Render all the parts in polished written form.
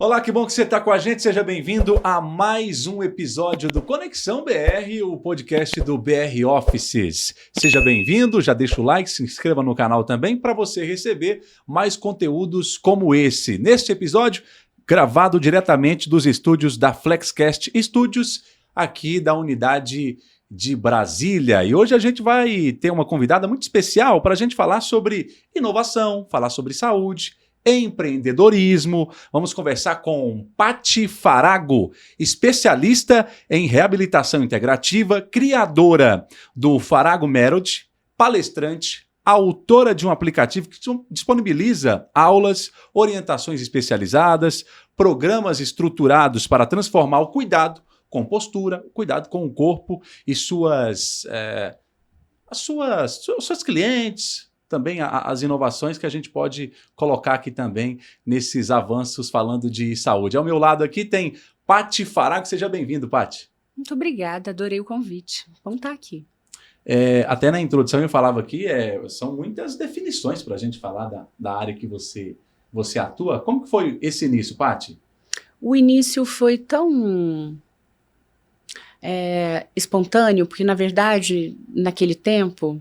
Olá, que bom que você está com a gente. Seja bem-vindo a mais um episódio do Conexão BR, o podcast do BR Offices. Seja bem-vindo, já deixa o like, se inscreva no canal também para você receber mais conteúdos como esse. Neste episódio, gravado diretamente dos estúdios da Flexcast Studios, aqui da unidade de Brasília. E hoje a gente vai ter uma convidada muito especial para a gente falar sobre inovação, falar sobre saúde, empreendedorismo. Vamos conversar com Paty Farago, especialista em reabilitação integrativa, criadora do Farago Method, palestrante, autora de um aplicativo que disponibiliza aulas, orientações especializadas, programas estruturados para transformar o cuidado com postura, cuidado com o corpo e suas clientes, também as inovações que a gente pode colocar aqui também nesses avanços falando de saúde. Ao meu lado aqui tem Paty Farago. Seja bem-vindo, Paty. Muito obrigada, adorei o convite. Vamos estar aqui. Até na introdução eu falava aqui, são muitas definições para a gente falar da área que você atua. Como que foi esse início, Paty? O início foi tão espontâneo, porque na verdade, naquele tempo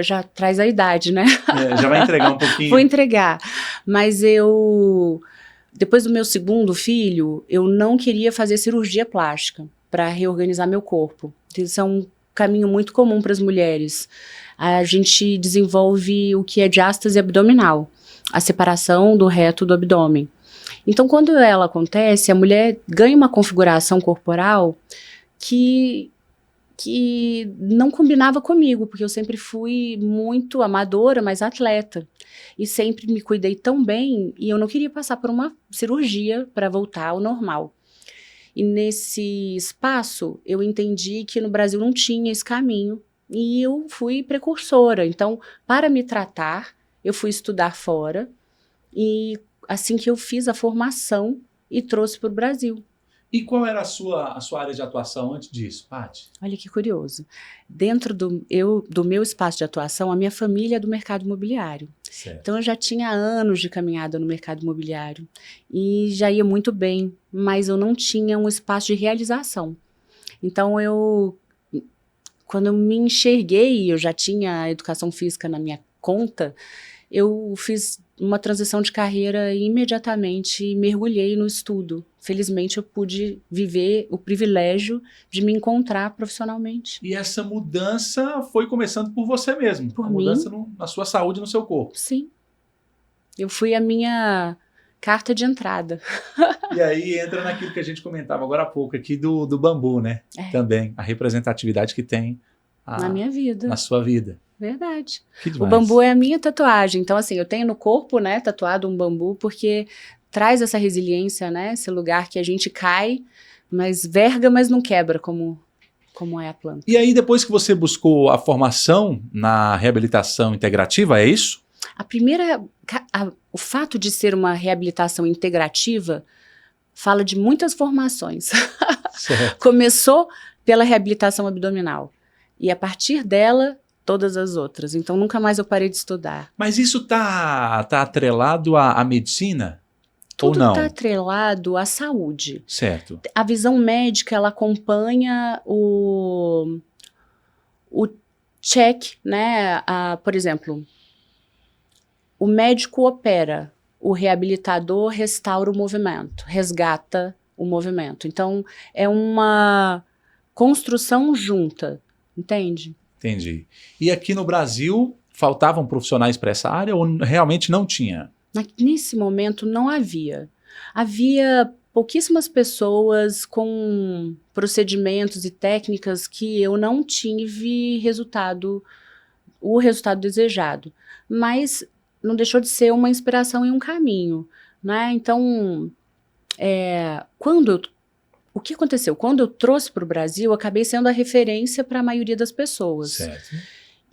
já traz a idade, né? Já vai entregar um pouquinho. Vou entregar, mas depois do meu segundo filho, eu não queria fazer cirurgia plástica para reorganizar meu corpo. Isso é um caminho muito comum para as mulheres. A gente desenvolve o que é diástase abdominal, a separação do reto do abdômen. Então, quando ela acontece, a mulher ganha uma configuração corporal que não combinava comigo, porque eu sempre fui muito amadora, mas atleta. E sempre me cuidei tão bem, e eu não queria passar por uma cirurgia para voltar ao normal. E nesse espaço, eu entendi que no Brasil não tinha esse caminho, e eu fui precursora. Então, para me tratar, eu fui estudar fora, e assim que eu fiz a formação e trouxe para o Brasil. E qual era a sua área de atuação antes disso, Paty? Olha que curioso. Dentro do meu espaço de atuação, a minha família é do mercado imobiliário. Certo. Então eu já tinha anos de caminhada no mercado imobiliário e já ia muito bem, mas eu não tinha um espaço de realização. Então quando eu me enxerguei, eu já tinha a educação física na minha conta, eu fiz uma transição de carreira e imediatamente mergulhei no estudo. Felizmente eu pude viver o privilégio de me encontrar profissionalmente. E essa mudança foi começando por você mesmo? Por a mim. Mudança na sua saúde, no seu corpo? Sim. Eu fui a minha carta de entrada. E aí entra naquilo que a gente comentava agora há pouco aqui do bambu, né? Também, a representatividade que tem na minha vida. Na sua vida. Verdade. Que demais. O bambu é a minha tatuagem. Então, assim, eu tenho no corpo, né, tatuado um bambu, porque traz essa resiliência, né, esse lugar que a gente cai, mas verga, mas não quebra, como é a planta. E aí, depois que você buscou a formação na reabilitação integrativa, é isso? O fato de ser uma reabilitação integrativa fala de muitas formações. Certo. Começou pela reabilitação abdominal. E a partir dela, todas as outras. Então, nunca mais eu parei de estudar. Mas isso tá atrelado à medicina? Tudo ou não? Está atrelado à saúde. Certo. A visão médica, ela acompanha o check, né? Por exemplo, o médico opera, o reabilitador restaura o movimento, resgata o movimento. Então, é uma construção junta, entende? Entendi. E aqui no Brasil, faltavam profissionais para essa área ou realmente não tinha? Nesse momento não havia. Havia pouquíssimas pessoas com procedimentos e técnicas que eu não tive o resultado desejado. Mas não deixou de ser uma inspiração e um caminho, né? Então, o que aconteceu? Quando eu trouxe para o Brasil, eu acabei sendo a referência para a maioria das pessoas. Certo.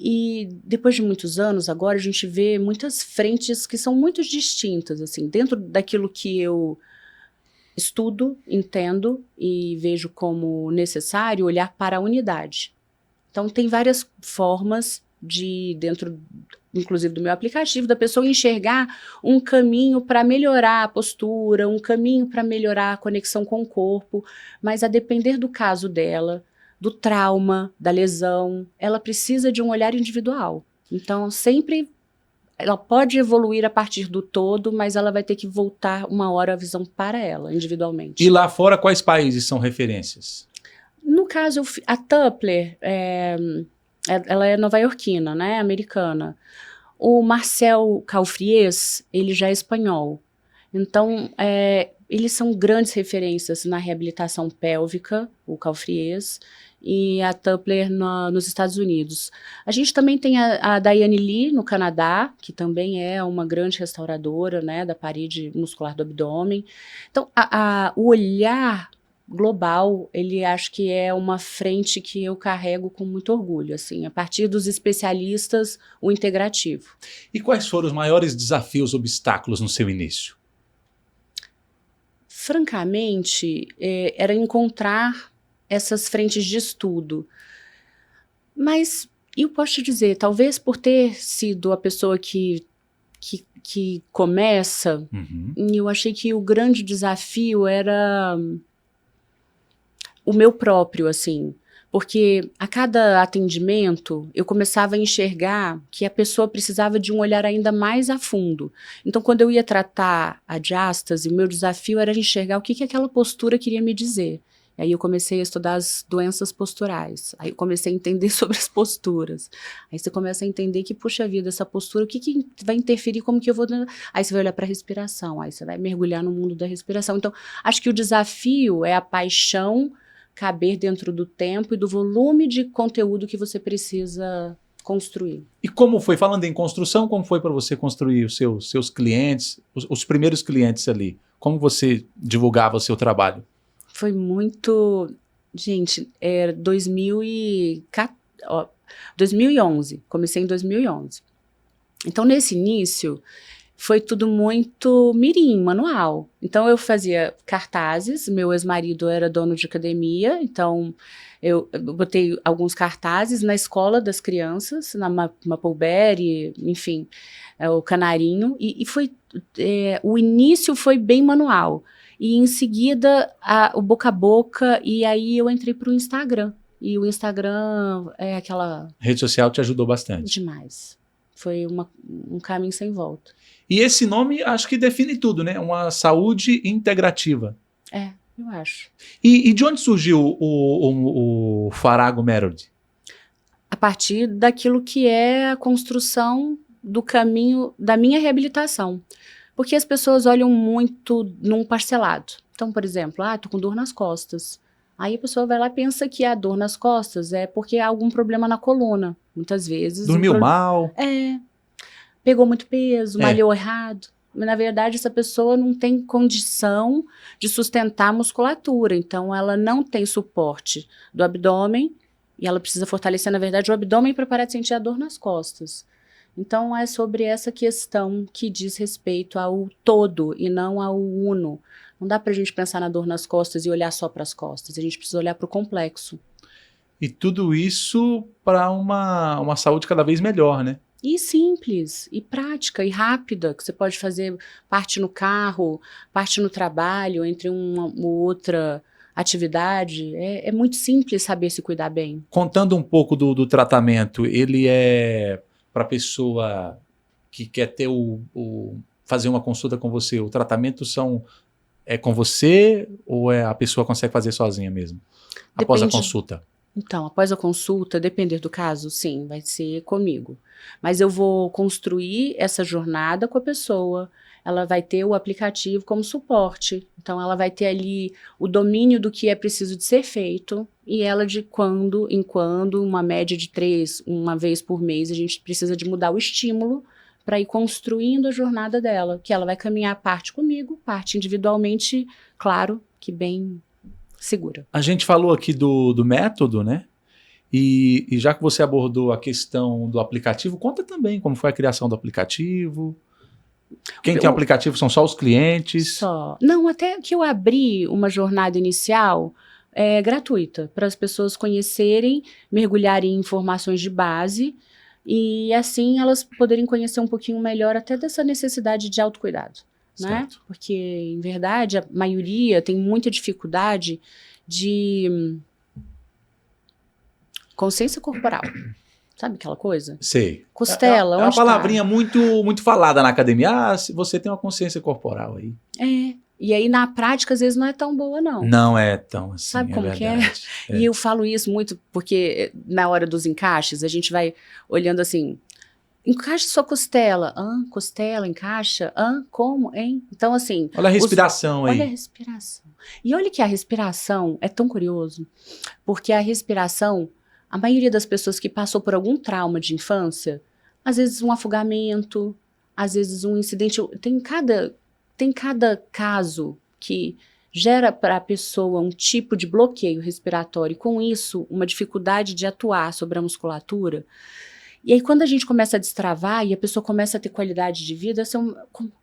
E depois de muitos anos, agora a gente vê muitas frentes que são muito distintas, assim, dentro daquilo que eu estudo, entendo e vejo como necessário olhar para a unidade. Então, tem várias formas dentro, inclusive do meu aplicativo, da pessoa enxergar um caminho para melhorar a postura, um caminho para melhorar a conexão com o corpo, mas a depender do caso dela, do trauma, da lesão, ela precisa de um olhar individual. Então, sempre ela pode evoluir a partir do todo, mas ela vai ter que voltar uma hora a visão para ela, individualmente. E lá fora, quais países são referências? No caso, a Tupler, ela é nova-iorquina, né, americana. O Marcel Calfries, ele já é espanhol. Então, eles são grandes referências na reabilitação pélvica, o Calfries, e a Tupler nos Estados Unidos. A gente também tem a Diane Lee, no Canadá, que também é uma grande restauradora, né, da parede muscular do abdômen. Então, o olhar global, ele acho que é uma frente que eu carrego com muito orgulho, assim, a partir dos especialistas, o integrativo. E quais foram os maiores desafios, obstáculos no seu início? Francamente, era encontrar essas frentes de estudo. Mas eu posso te dizer, talvez por ter sido a pessoa que começa, eu achei que o grande desafio era o meu próprio, assim, porque a cada atendimento eu começava a enxergar que a pessoa precisava de um olhar ainda mais a fundo. Então, quando eu ia tratar a diástase, o meu desafio era enxergar o que aquela postura queria me dizer. Aí eu comecei a estudar as doenças posturais, aí eu comecei a entender sobre as posturas. Aí você começa a entender que, puxa vida, essa postura, o que vai interferir, como que eu vou... Aí você vai olhar para a respiração, aí você vai mergulhar no mundo da respiração. Então, acho que o desafio é a paixão caber dentro do tempo e do volume de conteúdo que você precisa construir. E como foi, falando em construção, como foi para você construir os seus clientes, os primeiros clientes ali? Como você divulgava o seu trabalho? Foi muito... Gente, era 2011. Comecei em 2011. Então, nesse início, foi tudo muito mirim, manual. Então, eu fazia cartazes. Meu ex-marido era dono de academia, então eu botei alguns cartazes na escola das crianças, na Mapleberry, enfim, o Canarinho. E foi, o início foi bem manual. E em seguida, o boca a boca, e aí eu entrei para o Instagram. E o Instagram é aquela... Rede social te ajudou bastante. Demais. Foi um caminho sem volta. E esse nome acho que define tudo, né? Uma saúde integrativa. Eu acho. E de onde surgiu o Farago Merod? A partir daquilo que é a construção do caminho da minha reabilitação. Porque as pessoas olham muito num parcelado. Então, por exemplo, tô com dor nas costas. Aí a pessoa vai lá e pensa que a dor nas costas é porque há algum problema na coluna. Muitas vezes... Dormiu mal. Pegou muito peso, malhou errado. Mas, na verdade, essa pessoa não tem condição de sustentar a musculatura. Então, ela não tem suporte do abdômen e ela precisa fortalecer, na verdade, o abdômen para parar de sentir a dor nas costas. Então, é sobre essa questão que diz respeito ao todo e não ao uno. Não dá pra gente pensar na dor nas costas e olhar só para as costas. A gente precisa olhar para o complexo. E tudo isso para uma saúde cada vez melhor, né? E simples, e prática, e rápida, que você pode fazer parte no carro, parte no trabalho, entre uma ou outra atividade. É muito simples saber se cuidar bem. Contando um pouco do tratamento, ele é para a pessoa que quer ter fazer uma consulta com você, o tratamento é com você ou a pessoa consegue fazer sozinha mesmo? Após a consulta? Então, após a consulta, depender do caso, sim, vai ser comigo. Mas eu vou construir essa jornada com a pessoa, ela vai ter o aplicativo como suporte. Então, ela vai ter ali o domínio do que é preciso de ser feito e ela de quando em quando, uma média de 3, uma vez por mês, a gente precisa de mudar o estímulo para ir construindo a jornada dela, que ela vai caminhar parte comigo, parte individualmente, claro, que bem segura. A gente falou aqui do método, né? E já que você abordou a questão do aplicativo, conta também como foi a criação do aplicativo. Quem tem o aplicativo são só os clientes? Só. Não, até que eu abri uma jornada inicial gratuita, para as pessoas conhecerem, mergulharem em informações de base, E assim elas poderem conhecer um pouquinho melhor até dessa necessidade de autocuidado, né? Certo. Porque, em verdade, a maioria tem muita dificuldade de consciência corporal. Sabe aquela coisa? Sei. Costela, É uma onde palavrinha tá? muito falada na academia. Se você tem uma consciência corporal aí. E aí na prática às vezes não é tão boa não. Não é tão assim, Sabe como que é? verdade. E eu falo isso muito porque na hora dos encaixes a gente vai olhando assim, encaixe sua costela. Costela, encaixa? Como, hein? Então assim... Olha a respiração aí. Olha a respiração. E olha que a respiração é tão curioso, porque a respiração, a maioria das pessoas que passou por algum trauma de infância, às vezes um afogamento, às vezes um incidente, tem cada caso que gera para a pessoa um tipo de bloqueio respiratório, e com isso uma dificuldade de atuar sobre a musculatura. E aí quando a gente começa a destravar e a pessoa começa a ter qualidade de vida,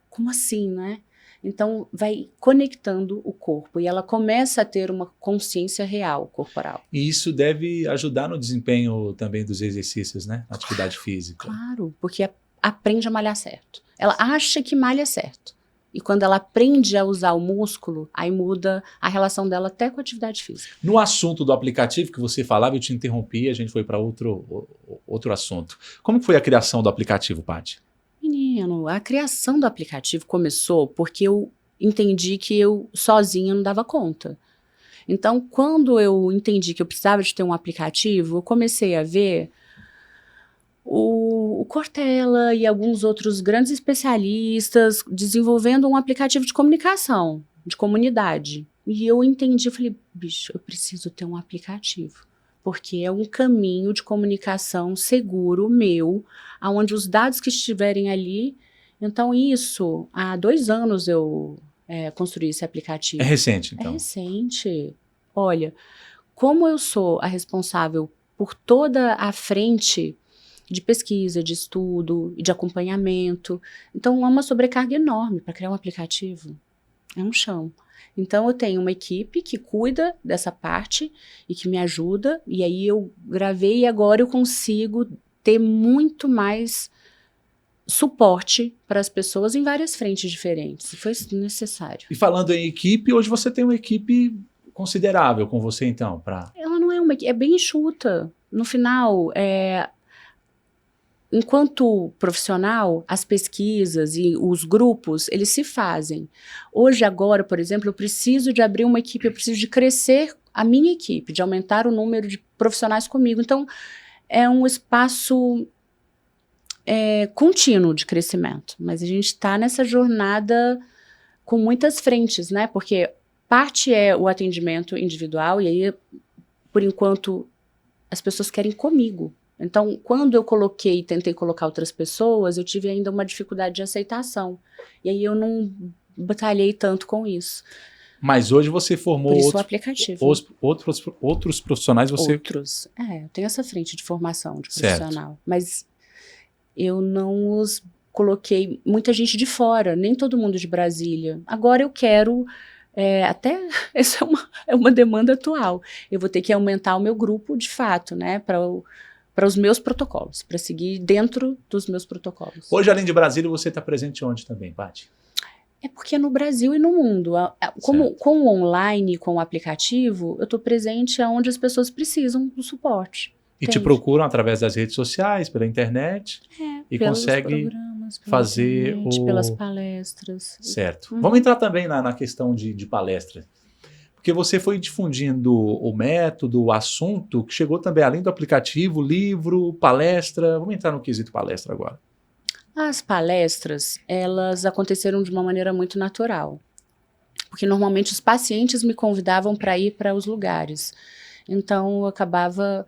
como assim, né? Então vai conectando o corpo e ela começa a ter uma consciência real corporal. E isso deve ajudar no desempenho também dos exercícios, né? Na atividade física. Claro, porque aprende a malhar certo. Ela acha que malha certo. E quando ela aprende a usar o músculo, aí muda a relação dela até com a atividade física. No assunto do aplicativo que você falava, eu te interrompi, a gente foi para outro assunto. Como foi a criação do aplicativo, Paty? Menino, a criação do aplicativo começou porque eu entendi que eu sozinha não dava conta. Então, quando eu entendi que eu precisava de ter um aplicativo, eu comecei a ver o Cortella e alguns outros grandes especialistas desenvolvendo um aplicativo de comunicação, de comunidade. E eu entendi, eu falei, bicho, eu preciso ter um aplicativo, porque é um caminho de comunicação seguro meu, onde os dados que estiverem ali... Então isso, há 2 anos eu construí esse aplicativo. É recente, então? É recente. Olha, como eu sou a responsável por toda a frente de pesquisa, de estudo e de acompanhamento, então é uma sobrecarga enorme para criar um aplicativo. É um chão. Então eu tenho uma equipe que cuida dessa parte e que me ajuda, e aí eu gravei e agora eu consigo ter muito mais suporte para as pessoas em várias frentes diferentes. Foi necessário. E falando em equipe, hoje você tem uma equipe considerável com você, então? Ela não é uma equipe, é bem enxuta. No final, enquanto profissional, as pesquisas e os grupos, eles se fazem. Hoje, agora, por exemplo, eu preciso de abrir uma equipe, eu preciso de crescer a minha equipe, de aumentar o número de profissionais comigo. Então, é um espaço contínuo de crescimento. Mas a gente está nessa jornada com muitas frentes, né? Porque parte é o atendimento individual, e aí, por enquanto, as pessoas querem comigo. Então, quando eu tentei colocar outras pessoas, eu tive ainda uma dificuldade de aceitação. E aí eu não batalhei tanto com isso. Mas hoje você formou por isso o aplicativo. Outros profissionais, você... Outros. Eu tenho essa frente de formação de profissional. Certo. Mas eu não os coloquei muita gente de fora, nem todo mundo de Brasília. Agora eu quero... até essa é uma demanda atual. Eu vou ter que aumentar o meu grupo de fato, né? Para os meus protocolos, para seguir dentro dos meus protocolos. Hoje, além de Brasília, você está presente onde também, Paty? É porque é no Brasil e no mundo. Com o online, com o aplicativo, eu estou presente onde as pessoas precisam do suporte. E te procuram através das redes sociais, pela internet, e consegue fazer pelas palestras. Certo. Vamos entrar também na questão de palestra. Porque você foi difundindo o método, o assunto, que chegou também além do aplicativo, livro, palestra. Vamos entrar no quesito palestra agora. As palestras, elas aconteceram de uma maneira muito natural. Porque normalmente os pacientes me convidavam para ir para os lugares. Então eu acabava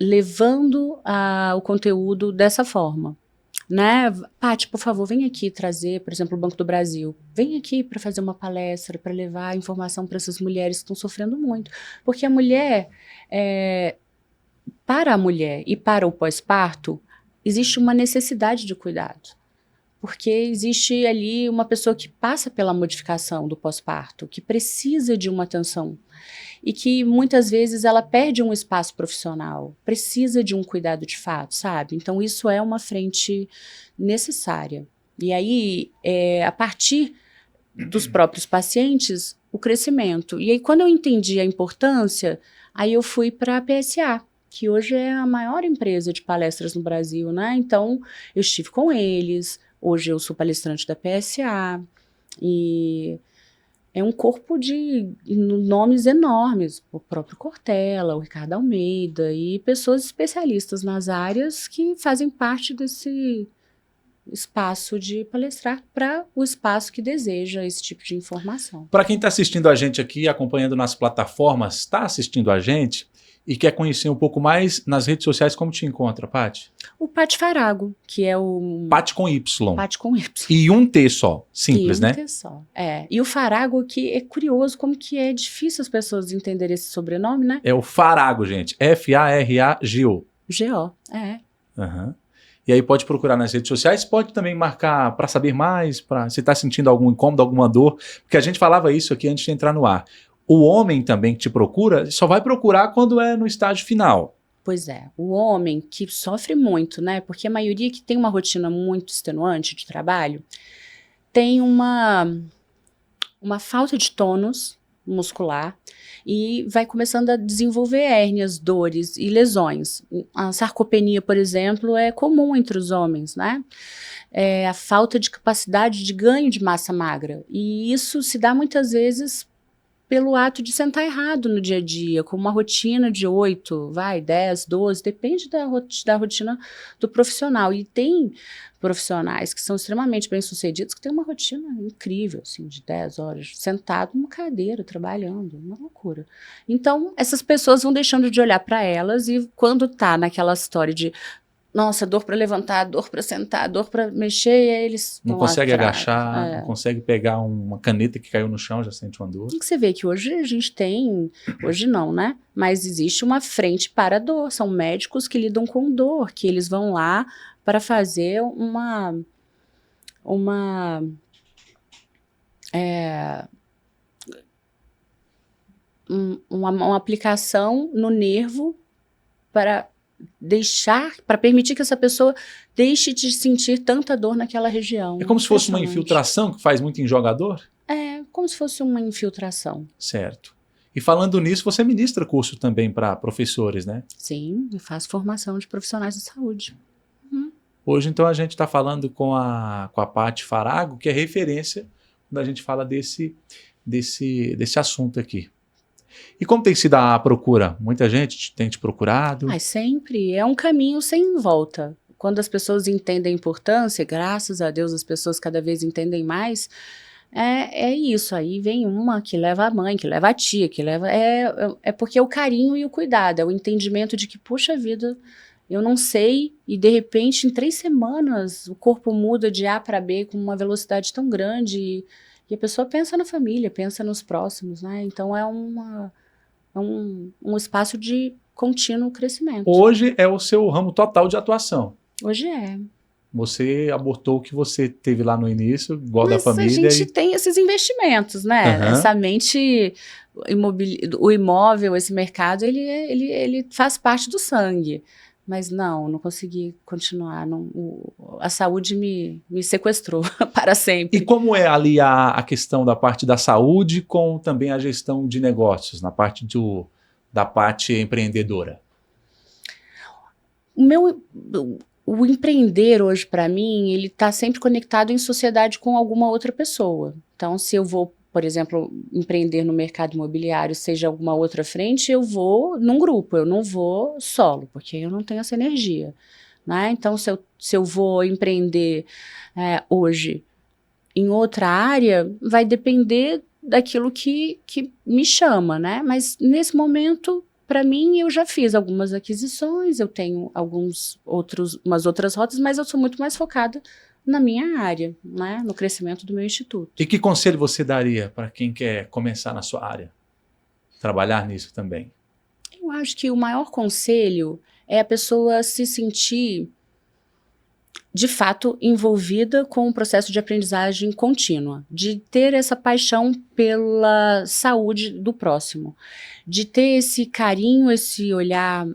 levando o conteúdo dessa forma. Né? Paty, por favor, vem aqui trazer, por exemplo, o Banco do Brasil. Vem aqui para fazer uma palestra, para levar informação para essas mulheres que estão sofrendo muito. Porque a mulher, para a mulher e para o pós-parto, existe uma necessidade de cuidado. porque existe ali uma pessoa que passa pela modificação do pós-parto, que precisa de uma atenção e que muitas vezes ela perde um espaço profissional, precisa de um cuidado de fato, sabe? Então isso é uma frente necessária. E aí, a partir dos próprios pacientes, o crescimento. E aí quando eu entendi a importância, aí eu fui para a PSA, que hoje é a maior empresa de palestras no Brasil, né? Então eu estive com eles. Hoje eu sou palestrante da PSA e é um corpo de nomes enormes, o próprio Cortella, o Ricardo Almeida e pessoas especialistas nas áreas que fazem parte desse espaço de palestrar para o espaço que deseja esse tipo de informação. Para quem está assistindo a gente aqui, acompanhando nas plataformas, está assistindo a gente e quer conhecer um pouco mais nas redes sociais, como te encontra, Paty? O Paty Farago, que é o... Paty com Y. Paty com Y. E um T só, simples, né? E um T só, E o Farago, que é curioso, como que é difícil as pessoas entenderem esse sobrenome, né? É o Farago, gente. F-A-R-A-G-O. G-O, Uhum. E aí pode procurar nas redes sociais, pode também marcar para saber mais, para se está sentindo algum incômodo, alguma dor, porque a gente falava isso aqui antes de entrar no ar. O homem também que te procura, só vai procurar quando é no estágio final. Pois é, o homem que sofre muito, né? Porque a maioria que tem uma rotina muito extenuante de trabalho tem uma falta de tônus muscular e vai começando a desenvolver hérnias, dores e lesões. A sarcopenia, por exemplo, é comum entre os homens, né? A falta de capacidade de ganho de massa magra. E isso se dá muitas vezes pelo ato de sentar errado no dia a dia, com uma rotina de 8, 10, 12, depende da rotina do profissional. E tem profissionais que são extremamente bem-sucedidos, que têm uma rotina incrível, assim, de 10 horas, sentado numa cadeira, trabalhando, uma loucura. Então, essas pessoas vão deixando de olhar para elas e quando tá naquela história de nossa, dor para levantar, dor para sentar, dor para mexer, e aí eles não consegue agachar, não consegue pegar uma caneta que caiu no chão, já sente uma dor. Tem que você ver que hoje a gente tem, hoje não, né? Mas existe uma frente para a dor, são médicos que lidam com dor, que eles vão lá para fazer uma aplicação no nervo para permitir que essa pessoa deixe de sentir tanta dor naquela região. É como se fosse uma infiltração que faz muito em jogador? É, como se fosse uma infiltração. Certo. E falando nisso, você ministra curso também para professores, né? Sim, eu faço formação de profissionais de saúde. Hoje, então, a gente está falando com a Paty Farago, que é referência quando a gente fala desse assunto aqui. E como tem sido a procura? Muita gente tem te procurado? Sempre. É um caminho sem volta. Quando as pessoas entendem a importância, graças a Deus as pessoas cada vez entendem mais, é isso. Aí vem uma que leva a mãe, que leva a tia, que leva... É porque é o carinho e o cuidado, é o entendimento de que, puxa vida, eu não sei, e de repente em 3 semanas o corpo muda de A para B com uma velocidade tão grande e a pessoa pensa na família, pensa nos próximos, né? Então é um espaço de contínuo crescimento. Hoje é o seu ramo total de atuação. Hoje é. Você abortou o que você teve lá no início, igual da família. Mas a gente tem esses investimentos, né? Uhum. Essa mente, o imóvel, esse mercado, ele faz parte do sangue. Mas não consegui continuar. A saúde me sequestrou para sempre. E como é ali a questão da parte da saúde com também a gestão de negócios, na parte da parte empreendedora? O empreender hoje, para mim, ele está sempre conectado em sociedade com alguma outra pessoa. Então, se eu vou, por exemplo, empreender no mercado imobiliário, seja alguma outra frente, eu vou num grupo, eu não vou solo, porque eu não tenho essa energia, né? Então, se eu vou empreender hoje em outra área, vai depender daquilo que me chama, né? Mas, nesse momento, para mim, eu já fiz algumas aquisições, eu tenho umas outras rotas, mas eu sou muito mais focada na minha área, né, no crescimento do meu instituto. E que conselho você daria para quem quer começar na sua área? Trabalhar nisso também? Eu acho que o maior conselho é a pessoa se sentir de fato, envolvida com o processo de aprendizagem contínua, de ter essa paixão pela saúde do próximo, de ter esse carinho, esse olhar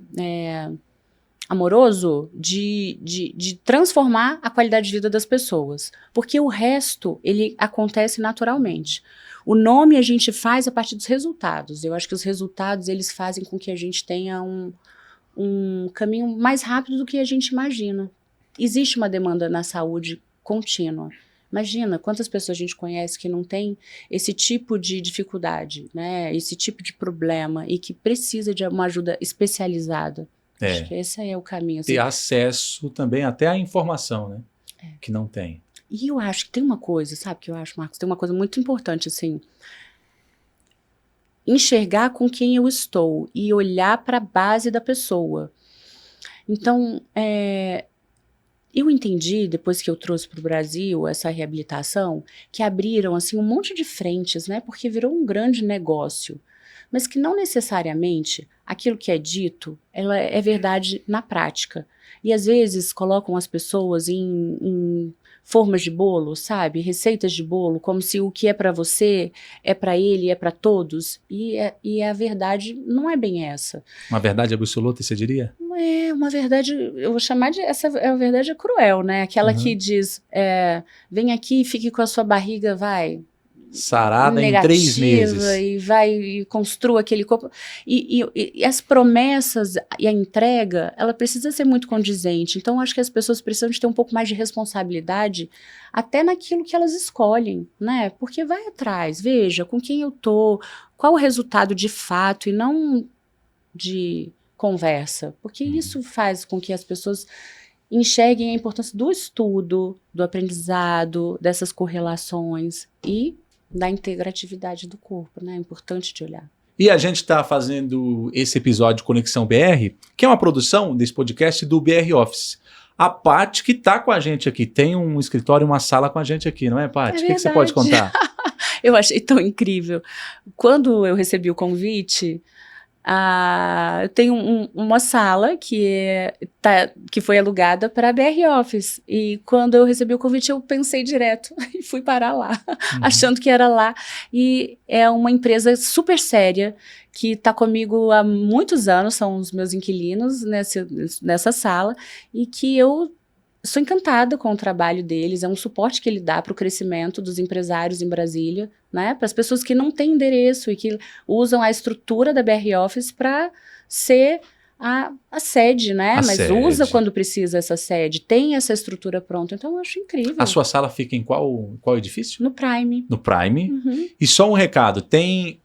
amoroso de transformar a qualidade de vida das pessoas, porque o resto, ele acontece naturalmente. O nome a gente faz a partir dos resultados. Eu acho que os resultados, eles fazem com que a gente tenha um caminho mais rápido do que a gente imagina. Existe uma demanda na saúde contínua. Imagina quantas pessoas a gente conhece que não tem esse tipo de dificuldade, né? Esse tipo de problema e que precisa de uma ajuda especializada. Acho que esse é o caminho. Assim. Ter acesso também até à informação, né? Que não tem. E eu acho que tem uma coisa, sabe o que eu acho, Marcos? Tem uma coisa muito importante, assim. Enxergar com quem eu estou e olhar para a base da pessoa. Então, eu entendi, depois que eu trouxe para o Brasil essa reabilitação, que abriram assim, um monte de frentes, né? Porque virou um grande negócio. Mas que não necessariamente aquilo que é dito ela é verdade na prática. E às vezes colocam as pessoas em formas de bolo, sabe? Receitas de bolo, como se o que é para você é para ele, é para todos. E a verdade não é bem essa. Uma verdade absoluta, você diria? É uma verdade, eu vou chamar de, essa é uma verdade cruel, né? Aquela que diz, vem aqui e fique com a sua barriga, vai... sarada em 3 meses. E vai e construa aquele corpo. E as promessas e a entrega, ela precisa ser muito condizente. Então, acho que as pessoas precisam de ter um pouco mais de responsabilidade até naquilo que elas escolhem, né? Porque vai atrás, veja com quem eu tô, qual o resultado de fato e não de conversa. Porque isso faz com que as pessoas enxerguem a importância do estudo, do aprendizado, dessas correlações e da integratividade do corpo, né? É importante de olhar. E a gente está fazendo esse episódio Conexão BR, que é uma produção desse podcast do BR Office. A Paty, que está com a gente aqui, tem um escritório, uma sala com a gente aqui, não é, Paty? O que você pode contar? Eu achei tão incrível. Quando eu recebi o convite... eu tenho uma sala que foi alugada para a BR Office. E quando eu recebi o convite, eu pensei direto e fui parar lá, achando que era lá. E é uma empresa super séria que está comigo há muitos anos, são os meus inquilinos nessa sala, e que eu sou encantada com o trabalho deles, é um suporte que ele dá para o crescimento dos empresários em Brasília, né? Para as pessoas que não têm endereço e que usam a estrutura da BR Office para ser a sede, né? Mas usa quando precisa essa sede, tem essa estrutura pronta, então eu acho incrível. A sua sala fica em qual edifício? No Prime. No Prime. E só um recado, tem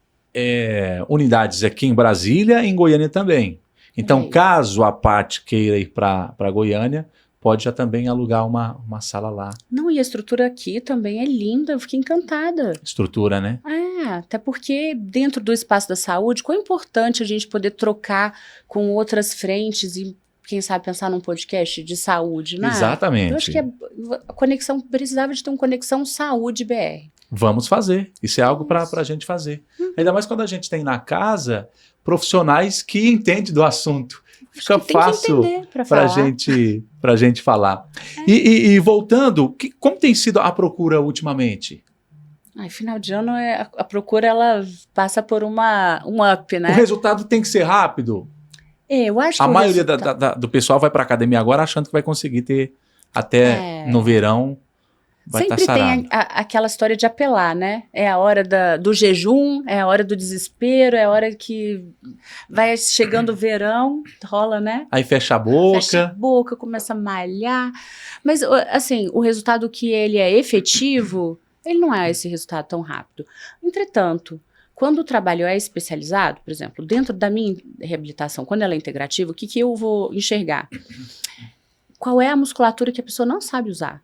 unidades aqui em Brasília e em Goiânia também. Então, caso a Paty queira ir para Goiânia, pode já também alugar uma sala lá. Não, e a estrutura aqui também é linda, eu fiquei encantada. Estrutura, né? Até porque dentro do espaço da saúde, quão importante a gente poder trocar com outras frentes e, quem sabe, pensar num podcast de saúde, né? Exatamente. Eu acho que a conexão, precisava de ter uma conexão saúde BR. Vamos fazer, isso é algo para a gente fazer. Ainda mais quando a gente tem na casa profissionais que entendem do assunto. Fica fácil para a gente falar. E voltando, como tem sido a procura ultimamente? Final de ano, a procura ela passa por um up, né? O resultado tem que ser rápido? Eu acho que a maioria do pessoal vai para a academia agora achando que vai conseguir ter até no verão. Vai sempre tem aquela história de apelar, né? É a hora do jejum, é a hora do desespero, é a hora que vai chegando o verão, rola, né? Aí fecha a boca. Fecha a boca, começa a malhar. Mas, assim, o resultado que ele é efetivo, ele não é esse resultado tão rápido. Entretanto, quando o trabalho é especializado, por exemplo, dentro da minha reabilitação, quando ela é integrativa, o que eu vou enxergar? Qual é a musculatura que a pessoa não sabe usar?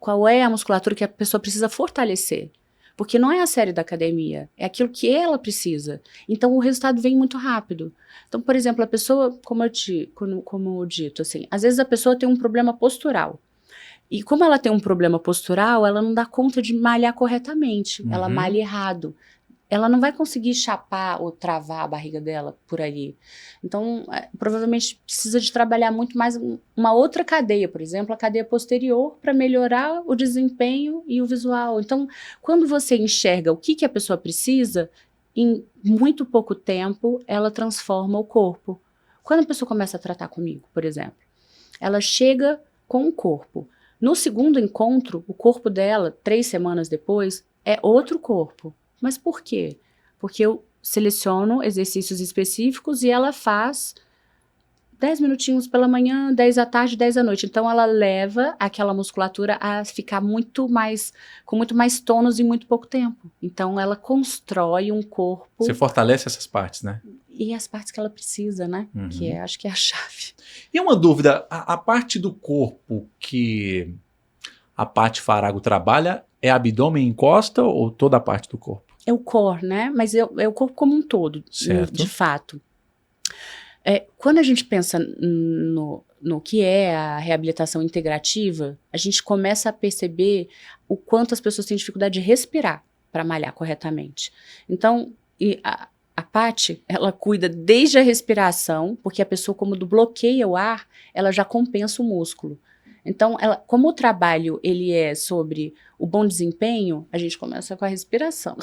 Qual é a musculatura que a pessoa precisa fortalecer? Porque não é a série da academia, é aquilo que ela precisa. Então, o resultado vem muito rápido. Então, por exemplo, a pessoa, como eu dito, assim, às vezes a pessoa tem um problema postural. E como ela tem um problema postural, ela não dá conta de malhar corretamente, ela malha errado. ela não vai conseguir chapar ou travar a barriga dela por aí. Então, provavelmente precisa de trabalhar muito mais uma outra cadeia, por exemplo, a cadeia posterior, para melhorar o desempenho e o visual. Então, quando você enxerga o que a pessoa precisa, em muito pouco tempo, ela transforma o corpo. Quando a pessoa começa a tratar comigo, por exemplo, ela chega com o corpo. No segundo encontro, o corpo dela, 3 semanas depois, é outro corpo. Mas por quê? Porque eu seleciono exercícios específicos e ela faz 10 minutinhos pela manhã, 10 à tarde, 10 à noite. Então, ela leva aquela musculatura a ficar com muito mais tônus em muito pouco tempo. Então, ela constrói um corpo... Você fortalece essas partes, né? E as partes que ela precisa, né? Que acho que é a chave. E uma dúvida, a parte do corpo que a Paty Farago trabalha é abdômen e costa ou toda a parte do corpo? É o core, né? Mas é o corpo como um todo, de fato. Quando a gente pensa no que é a reabilitação integrativa, a gente começa a perceber o quanto as pessoas têm dificuldade de respirar para malhar corretamente. Então, a Paty, ela cuida desde a respiração, porque a pessoa, como bloqueia o ar, ela já compensa o músculo. Então, como o trabalho ele é sobre o bom desempenho, a gente começa com a respiração.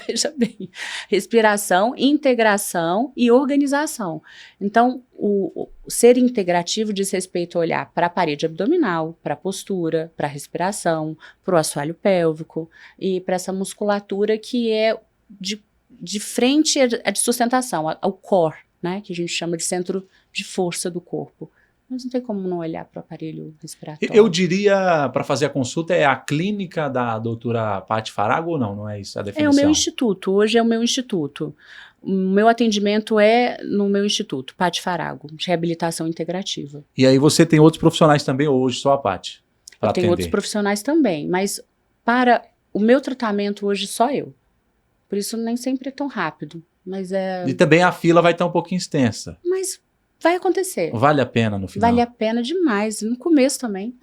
Veja bem, respiração, integração e organização. Então, o ser integrativo diz respeito a olhar para a parede abdominal, para a postura, para a respiração, para o assoalho pélvico e para essa musculatura que é de frente à de sustentação, ao core, né, que a gente chama de centro de força do corpo. Mas não tem como não olhar para o aparelho respiratório. Eu diria, para fazer a consulta, é a clínica da doutora Paty Farago ou não? Não é isso a definição? É o meu instituto, hoje é o meu instituto. O meu atendimento é no meu instituto, Paty Farago, de reabilitação integrativa. E aí você tem outros profissionais também, ou hoje só a Paty? Eu tenho outros profissionais também, mas para o meu tratamento hoje só eu. Por isso nem sempre é tão rápido. Mas E também a fila vai estar um pouquinho extensa. Mas vai acontecer. Vale a pena no final? Vale a pena demais. No começo também.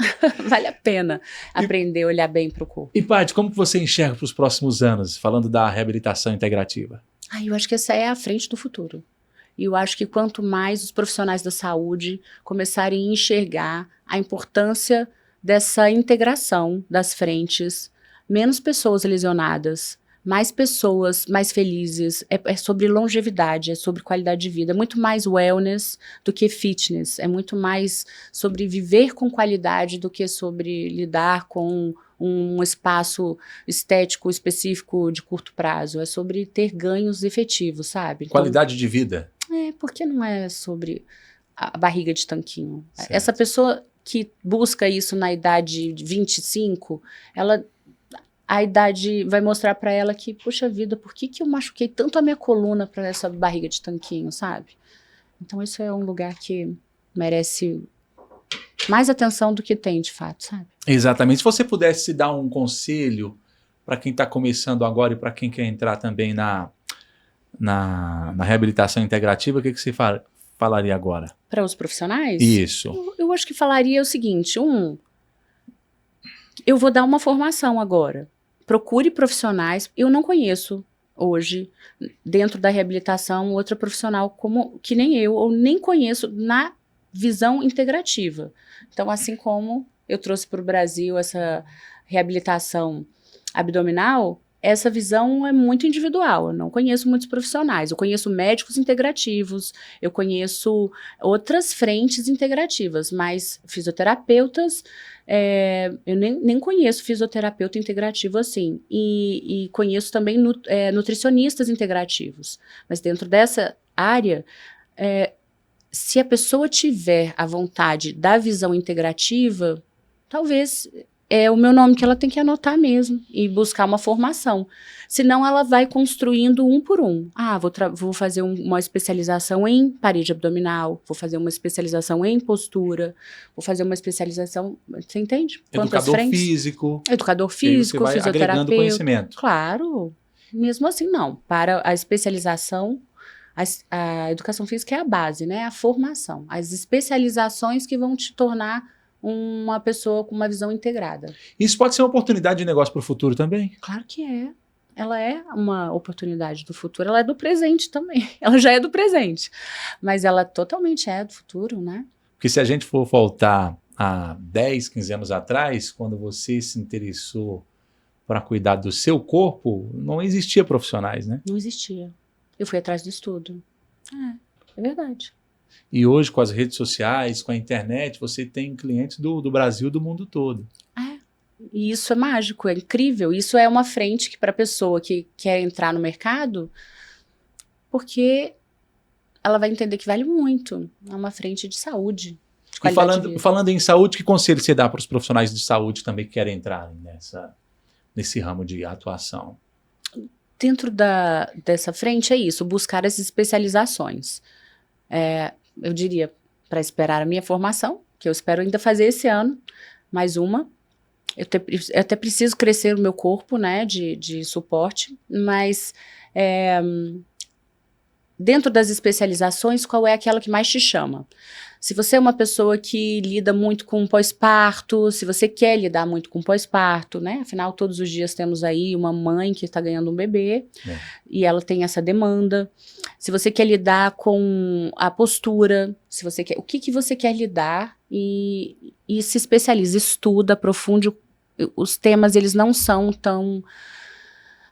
Vale a pena aprender a olhar bem para o corpo. E Paty, como que você enxerga para os próximos anos, falando da reabilitação integrativa? Eu acho que essa é a frente do futuro. E eu acho que quanto mais os profissionais da saúde começarem a enxergar a importância dessa integração das frentes, menos pessoas lesionadas, mais pessoas mais felizes, é sobre longevidade, é sobre qualidade de vida, é muito mais wellness do que fitness, é muito mais sobre viver com qualidade do que sobre lidar com um espaço estético específico de curto prazo, é sobre ter ganhos efetivos, sabe? Qualidade de vida. Porque não é sobre a barriga de tanquinho. Certo. Essa pessoa que busca isso na idade de 25, a idade vai mostrar para ela que, puxa vida, por que eu machuquei tanto a minha coluna para essa barriga de tanquinho, sabe? Então isso é um lugar que merece mais atenção do que tem, de fato, sabe? Exatamente. Se você pudesse dar um conselho para quem está começando agora e para quem quer entrar também na reabilitação integrativa, o que você falaria agora? Para os profissionais? Isso. Eu acho que falaria o seguinte, eu vou dar uma formação agora. Procure profissionais. Eu não conheço hoje, dentro da reabilitação, outra profissional que nem eu, ou nem conheço na visão integrativa. Então, assim como eu trouxe para o Brasil essa reabilitação abdominal, essa visão é muito individual. Eu não conheço muitos profissionais. Eu conheço médicos integrativos, eu conheço outras frentes integrativas, mas fisioterapeutas, eu nem conheço fisioterapeuta integrativo assim. E conheço também nutricionistas integrativos. Mas dentro dessa área, se a pessoa tiver a vontade da visão integrativa, talvez é o meu nome que ela tem que anotar mesmo e buscar uma formação. Senão ela vai construindo um por um. Vou fazer uma especialização em parede abdominal, vou fazer uma especialização em postura, vou fazer uma especialização, você entende? Educador físico, fisioterapeuta. Agregando conhecimento. Claro. Mesmo assim, não. Para a especialização, a educação física é a base, né? A formação. As especializações que vão te tornar uma pessoa com uma visão integrada. Isso pode ser uma oportunidade de negócio para o futuro também? Claro que é. ela é uma oportunidade do futuro, ela é do presente também, ela já é do presente, mas ela totalmente é do futuro, né? Porque se a gente for voltar há 10, 15 anos atrás, quando você se interessou para cuidar do seu corpo, não existia profissionais, né? Não existia. Eu fui atrás do estudo. É verdade. E hoje, com as redes sociais, com a internet, você tem clientes do Brasil e do mundo todo. E isso é mágico, é incrível. Isso é uma frente que para a pessoa que quer entrar no mercado, porque ela vai entender que vale muito. É uma frente de saúde, de E qualidade de vida. falando em saúde, que conselho você dá para os profissionais de saúde também que querem entrar nesse ramo de atuação? Dentro dessa frente é isso, buscar as especializações. Eu diria, para esperar a minha formação, que eu espero ainda fazer esse ano, mais uma. Eu até preciso crescer o meu corpo, né, de suporte, mas dentro das especializações, qual é aquela que mais te chama? Se você é uma pessoa que lida muito com pós-parto, se você quer lidar muito com pós-parto, né? Afinal, todos os dias temos aí uma mãe que está ganhando um bebê e ela tem essa demanda. Se você quer lidar com a postura, se você quer, o que você quer lidar e se especialize, estuda, aprofunde. Os temas, eles não são tão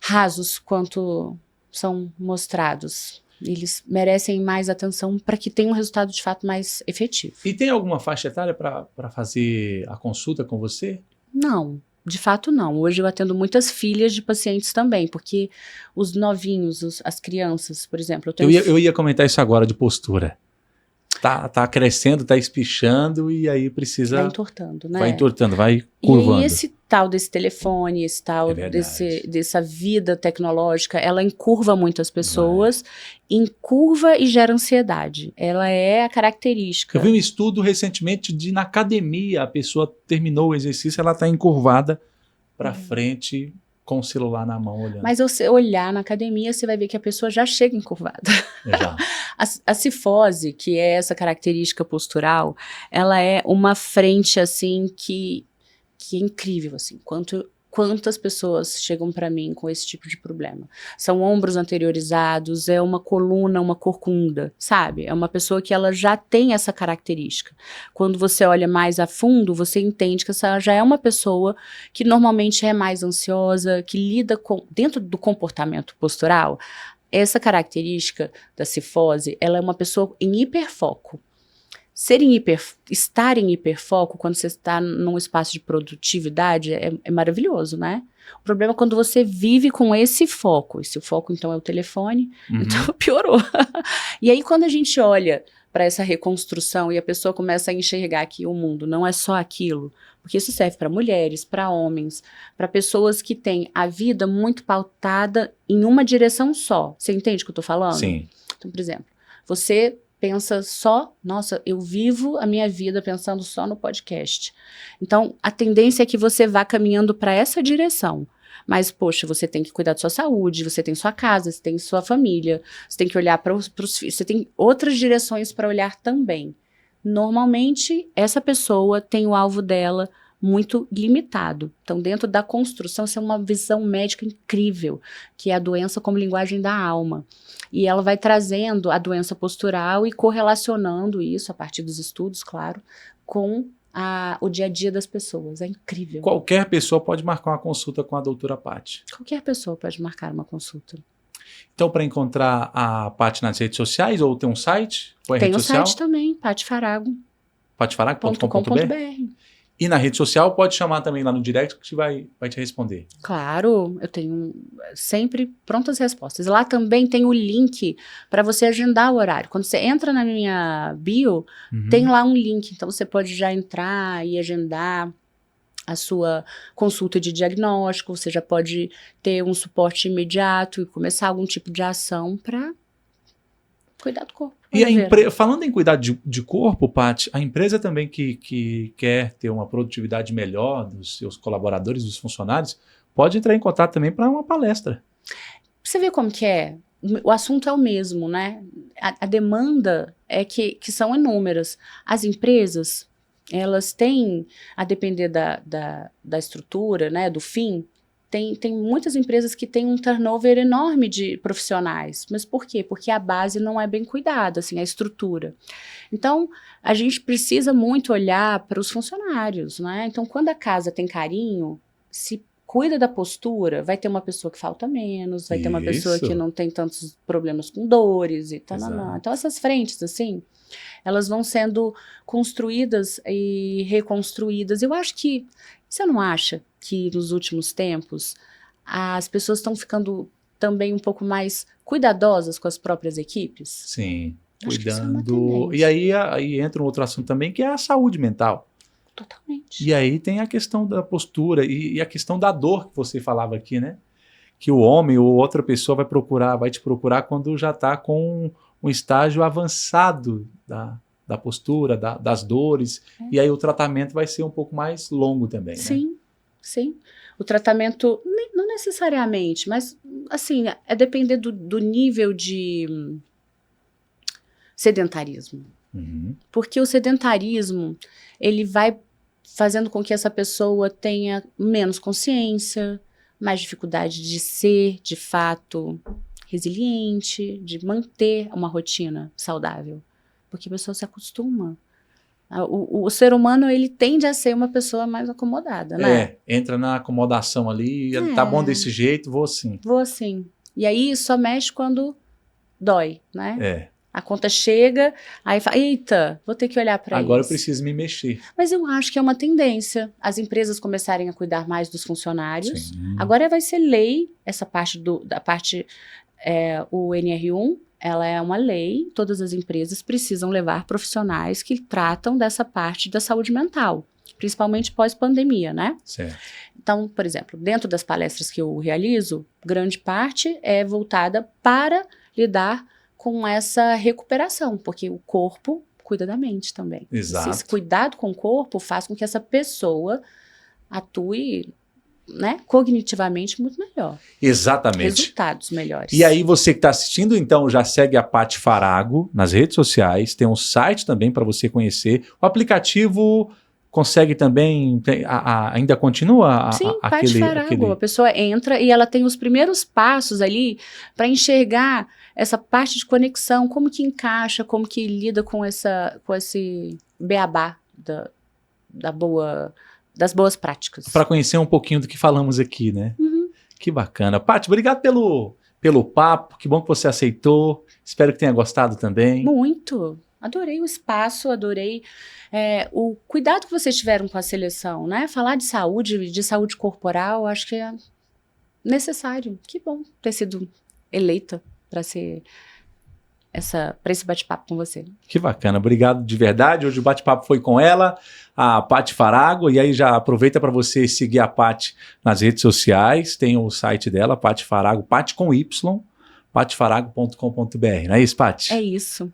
rasos quanto são mostrados. Eles merecem mais atenção para que tenha um resultado de fato mais efetivo. E tem alguma faixa etária para fazer a consulta com você? Não, de fato não. Hoje eu atendo muitas filhas de pacientes também, porque os novinhos, as crianças, por exemplo... Eu ia comentar isso agora de postura. Tá crescendo, tá espichando e aí precisa... Vai entortando, né? Vai entortando, vai curvando. E esse tal desse telefone, esse tal dessa vida tecnológica, ela encurva muitas pessoas, encurva e gera ansiedade. Ela é a característica. Eu vi um estudo recentemente na academia, a pessoa terminou o exercício, ela está encurvada para frente com o celular na mão olhando. Mas você olhar na academia, você vai ver que a pessoa já chega encurvada. Já. A cifose, que é essa característica postural, ela é uma frente assim que é incrível, assim, quantas pessoas chegam para mim com esse tipo de problema. São ombros anteriorizados, é uma coluna, uma corcunda, sabe? É uma pessoa que ela já tem essa característica. Quando você olha mais a fundo, você entende que essa já é uma pessoa que normalmente é mais ansiosa, que lida com, dentro do comportamento postural, essa característica da cifose, ela é uma pessoa em hiperfoco. Estar em hiperfoco, quando você está num espaço de produtividade, é maravilhoso, né? O problema é quando você vive com esse foco. Esse foco, então, é o telefone. Então, piorou. E aí, quando a gente olha para essa reconstrução e a pessoa começa a enxergar que o mundo não é só aquilo, porque isso serve para mulheres, para homens, para pessoas que têm a vida muito pautada em uma direção só. Você entende o que eu estou falando? Sim. Então, por exemplo, você pensa só, nossa, eu vivo a minha vida pensando só no podcast. Então, a tendência é que você vá caminhando para essa direção. Mas, poxa, você tem que cuidar da sua saúde, você tem sua casa, você tem sua família, você tem que olhar para os filhos, você tem outras direções para olhar também. Normalmente, essa pessoa tem o alvo dela muito limitado. Então, dentro da construção, isso é uma visão médica incrível, que é a doença como linguagem da alma. E ela vai trazendo a doença postural e correlacionando isso, a partir dos estudos, claro, com o dia a dia das pessoas. É incrível. Qualquer pessoa pode marcar uma consulta com a doutora Paty. Qualquer pessoa pode marcar uma consulta. Então, para encontrar a Paty nas redes sociais, ou tem um site? Ou tem rede um social? site também, patyfarago.com.br. patyfarago.com.br. E na rede social pode chamar também lá no direct que vai te responder. Claro, eu tenho sempre prontas respostas. Lá também tem o link para você agendar o horário. Quando você entra na minha bio, tem lá um link. Então você pode já entrar e agendar a sua consulta de diagnóstico. Você já pode ter um suporte imediato e começar algum tipo de ação para cuidar do corpo. E falando em cuidar de corpo, Paty, a empresa também que quer ter uma produtividade melhor dos seus colaboradores, dos funcionários, pode entrar em contato também para uma palestra. Você vê como que é? O assunto é o mesmo, né? A demanda é que são inúmeras. As empresas, elas têm, a depender da estrutura, né, do fim, Tem muitas empresas que têm um turnover enorme de profissionais. Mas por quê? Porque a base não é bem cuidada, assim, a estrutura. Então, a gente precisa muito olhar para os funcionários, né? Então, quando a casa tem carinho, se cuida da postura, vai ter uma pessoa que falta menos, vai ter uma pessoa que não tem tantos problemas com dores e tal. Então, essas frentes, assim, elas vão sendo construídas e reconstruídas. Eu acho que, você não acha que nos últimos tempos as pessoas estão ficando também um pouco mais cuidadosas com as próprias equipes? Sim, Acho que isso é cuidando. uma E tendência. aí entra um outro assunto também, que é a saúde mental. Totalmente. E aí tem a questão da postura e a questão da dor que você falava aqui, né? Que o homem ou outra pessoa vai te procurar quando já está com um estágio avançado da postura, das dores, e aí o tratamento vai ser um pouco mais longo também, né? Sim, sim. O tratamento, não necessariamente, mas assim, é depender do nível de sedentarismo. Uhum. Porque o sedentarismo, ele vai fazendo com que essa pessoa tenha menos consciência, mais dificuldade de ser, de fato, resiliente, de manter uma rotina saudável. Porque a pessoa se acostuma. O ser humano, ele tende a ser uma pessoa mais acomodada, né? Entra na acomodação ali, tá bom desse jeito, vou assim. Vou assim. E aí só mexe quando dói, né? É. A conta chega, aí fala, eita, vou ter que olhar para isso. Agora eu preciso me mexer. Mas eu acho que é uma tendência. As empresas começarem a cuidar mais dos funcionários. Sim. Agora vai ser lei, essa parte o NR1, ela é uma lei, todas as empresas precisam levar profissionais que tratam dessa parte da saúde mental, principalmente pós-pandemia, né? Certo. Então, por exemplo, dentro das palestras que eu realizo, grande parte é voltada para lidar com essa recuperação, porque o corpo cuida da mente também. Exato. Esse cuidado com o corpo faz com que essa pessoa atue, né, cognitivamente muito melhor. Exatamente. Resultados melhores. E aí você que está assistindo, então, já segue a Paty Farago nas redes sociais, tem um site também para você conhecer. O aplicativo consegue também, ainda continua? Sim, Paty Farago. A pessoa entra e ela tem os primeiros passos ali para enxergar essa parte de conexão, como que encaixa, como que lida com esse beabá das boas práticas. Para conhecer um pouquinho do que falamos aqui, né? Uhum. Que bacana. Paty, obrigado pelo papo, que bom que você aceitou. Espero que tenha gostado também. Muito. Adorei o espaço, adorei o cuidado que vocês tiveram com a seleção, né? Falar de saúde corporal, acho que é necessário. Que bom ter sido eleita para esse bate-papo com você. Que bacana, obrigado de verdade. Hoje o bate-papo foi com ela, a Paty Farago, e aí já aproveita para você seguir a Paty nas redes sociais, tem o site dela, Paty Farago, Paty com Y, patyfarago.com.br, não é isso, Paty? É isso.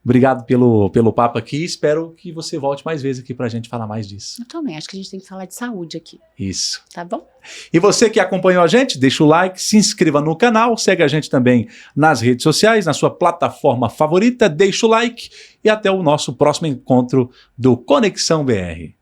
Obrigado pelo papo aqui, espero que você volte mais vezes aqui para a gente falar mais disso. Eu também, acho que a gente tem que falar de saúde aqui. Isso. Tá bom? E você que acompanhou a gente, deixa o like, se inscreva no canal, segue a gente também nas redes sociais, na sua plataforma favorita, deixa o like e até o nosso próximo encontro do Conexão BR.